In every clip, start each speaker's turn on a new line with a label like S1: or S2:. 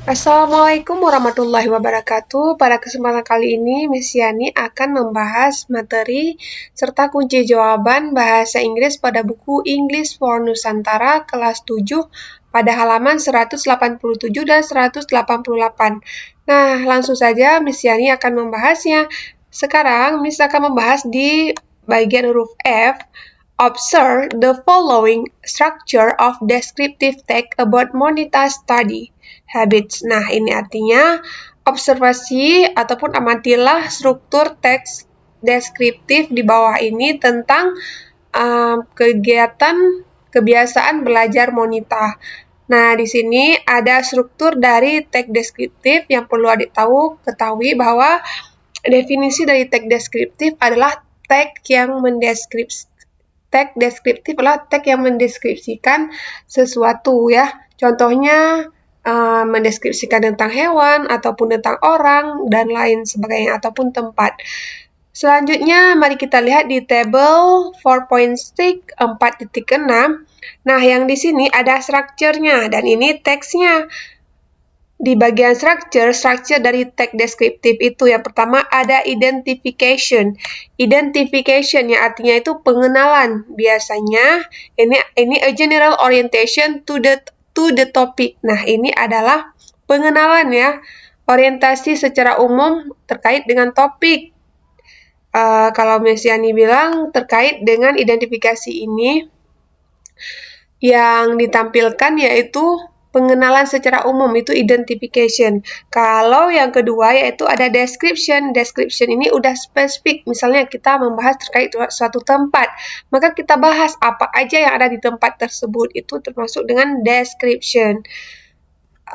S1: Assalamualaikum warahmatullahi wabarakatuh. Pada kesempatan kali ini, Miss Yani akan membahas materi serta kunci jawaban bahasa Inggris pada buku English for Nusantara kelas 7 pada halaman 187 dan 188. Nah, langsung saja Miss Yani akan membahasnya. Sekarang, Miss akan membahas di bagian huruf F. Observe the following structure of descriptive text about Monita study habits. Nah, ini artinya observasi ataupun amatilah struktur teks deskriptif di bawah ini tentang kegiatan kebiasaan belajar Monita. Nah, di sini ada struktur dari teks deskriptif yang perlu adik ketahui bahwa definisi dari teks deskriptif adalah teks yang teks deskriptif adalah teks yang mendeskripsikan sesuatu ya. Contohnya mendeskripsikan tentang hewan ataupun tentang orang dan lain sebagainya ataupun tempat. Selanjutnya mari kita lihat di tabel 4.6 4.6. Nah, yang di sini ada strukturnya dan ini teksnya. Di bagian structure dari teks deskriptif itu yang pertama ada identification. Identification yang artinya itu pengenalan. Biasanya ini a general orientation to the topic. Nah, ini adalah pengenalan ya. Orientasi secara umum terkait dengan topik. Kalau Miss Yani bilang terkait dengan identifikasi ini yang ditampilkan yaitu pengenalan secara umum, itu identification. Kalau yang kedua yaitu ada description. Description ini udah spesifik. Misalnya kita membahas terkait suatu tempat, maka kita bahas apa aja yang ada di tempat tersebut. Itu termasuk dengan description.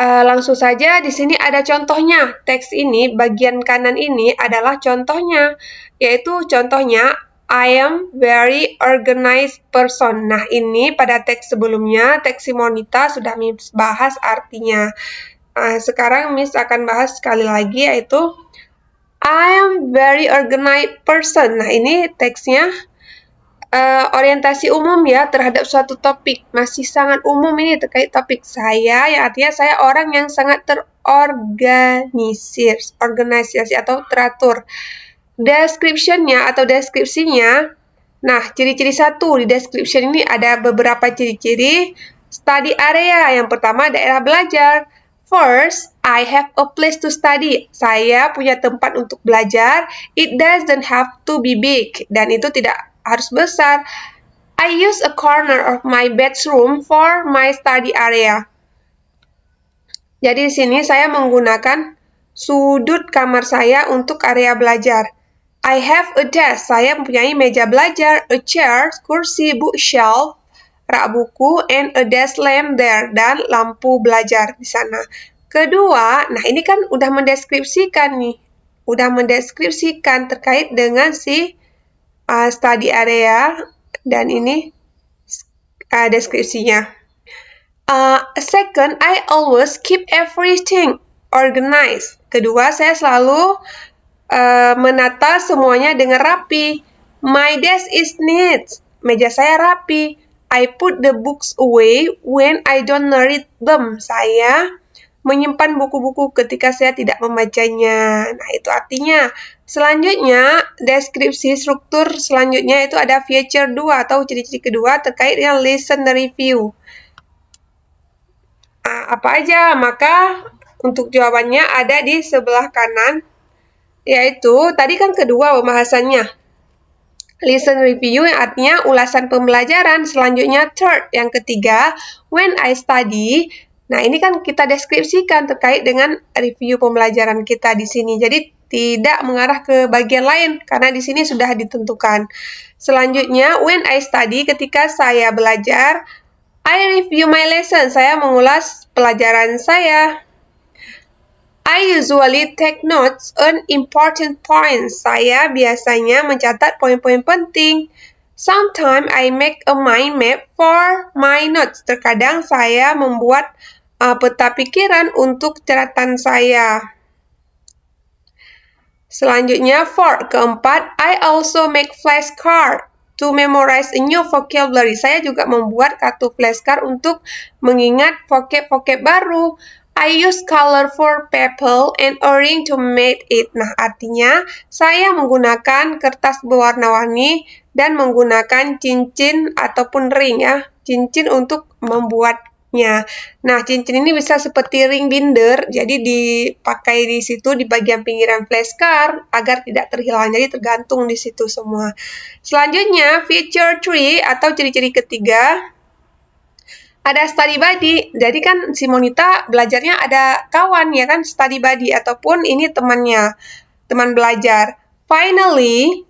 S1: Langsung saja di sini ada contohnya. Teks ini bagian kanan ini adalah contohnya, yaitu contohnya I am very organized person. Nah, ini pada teks sebelumnya, teks Monita sudah Miss bahas artinya. Sekarang Miss akan bahas sekali lagi yaitu I am very organized person. Nah, ini teksnya orientasi umum ya terhadap suatu topik. Masih sangat umum ini terkait topik saya, yang artinya saya orang yang sangat organisasi atau teratur. Description-nya atau deskripsinya, nah ciri-ciri satu di description ini ada beberapa ciri-ciri. Study area, yang pertama daerah belajar. First, I have a place to study. Saya punya tempat untuk belajar. It doesn't have to be big, dan itu tidak harus besar. I use a corner of my bedroom for my study area. Jadi di sini saya menggunakan sudut kamar saya untuk area belajar. I have a desk. Saya mempunyai meja belajar, a chair, kursi, bookshelf, rak buku, and a desk lamp there, dan lampu belajar di sana. Kedua, nah ini kan udah mendeskripsikan nih. Udah mendeskripsikan terkait dengan si study area, dan ini deskripsinya. Second, I always keep everything organized. Kedua, saya selalu menata semuanya dengan rapi. My desk is neat. Meja saya rapi. I put the books away when I don't read them. Saya menyimpan buku-buku ketika saya tidak membacanya. Nah, itu artinya. Selanjutnya, deskripsi struktur selanjutnya itu ada feature 2 atau ciri-ciri kedua terkait dengan listen dan review. Apa aja? Maka untuk jawabannya ada di sebelah kanan. Yaitu, tadi kan kedua pembahasannya. Listen review yang artinya ulasan pembelajaran. Selanjutnya third, yang ketiga, when I study. Nah, ini kan kita deskripsikan terkait dengan review pembelajaran kita di sini. Jadi, tidak mengarah ke bagian lain karena di sini sudah ditentukan. Selanjutnya, when I study, ketika saya belajar, I review my lesson. Saya mengulas pelajaran saya. I usually take notes on important points. Saya biasanya mencatat poin-poin penting. Sometimes I make a mind map for my notes. Terkadang saya membuat peta pikiran untuk catatan saya. Selanjutnya, keempat, I also make flashcard to memorize a new vocabulary. Saya juga membuat kartu flashcard untuk mengingat vocab-vocab baru. I use colorful paper and orange to make it. Nah, artinya saya menggunakan kertas berwarna-warni dan menggunakan cincin ataupun ring ya, cincin untuk membuatnya. Nah, cincin ini bisa seperti ring binder, jadi dipakai di situ di bagian pinggiran flashcard agar tidak terhilang. Jadi tergantung di situ semua. Selanjutnya, feature 3 atau ciri-ciri ketiga. Ada study buddy, jadi kan si Monita belajarnya ada kawan ya kan, study buddy ataupun ini temannya, teman belajar. Finally,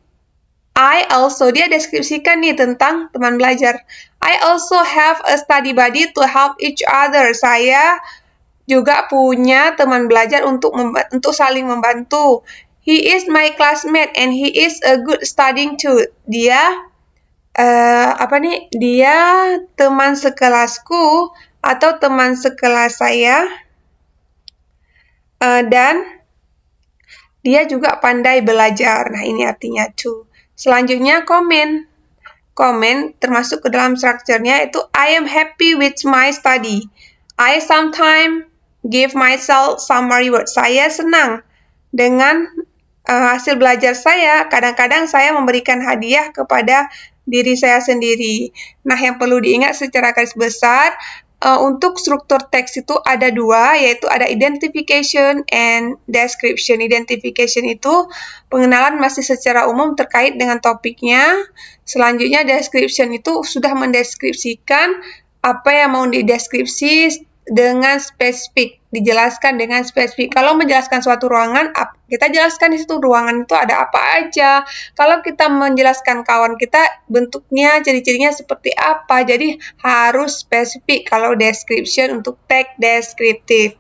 S1: dia deskripsikan nih tentang teman belajar. I also have a study buddy to help each other. Saya juga punya teman belajar untuk saling membantu. He is my classmate and he is a good studying too. Dia teman sekelasku atau teman sekelas saya, dan dia juga pandai belajar. Nah, ini artinya to. Selanjutnya komen. Komen termasuk ke dalam strukturnya itu I am happy with my study. I sometimes give myself some reward. Saya senang dengan hasil belajar saya. Kadang-kadang saya memberikan hadiah kepada diri saya sendiri. Nah, yang perlu diingat secara garis besar, untuk struktur teks itu ada dua, yaitu ada identification and description. Identification itu pengenalan masih secara umum terkait dengan topiknya. Selanjutnya description itu sudah mendeskripsikan apa yang mau dideskripsi dengan spesifik, dijelaskan dengan spesifik. Kalau menjelaskan suatu ruangan, kita jelaskan di situ ruangan itu ada apa aja. Kalau kita menjelaskan kawan kita, bentuknya, ciri-cirinya seperti apa. Jadi harus spesifik kalau description untuk teks deskriptif.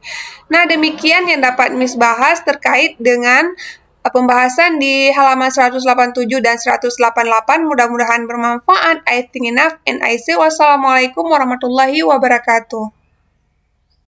S1: Nah, demikian yang dapat Miss bahas terkait dengan pembahasan di halaman 187 dan 188. Mudah-mudahan bermanfaat. I think enough and I say wassalamualaikum warahmatullahi wabarakatuh.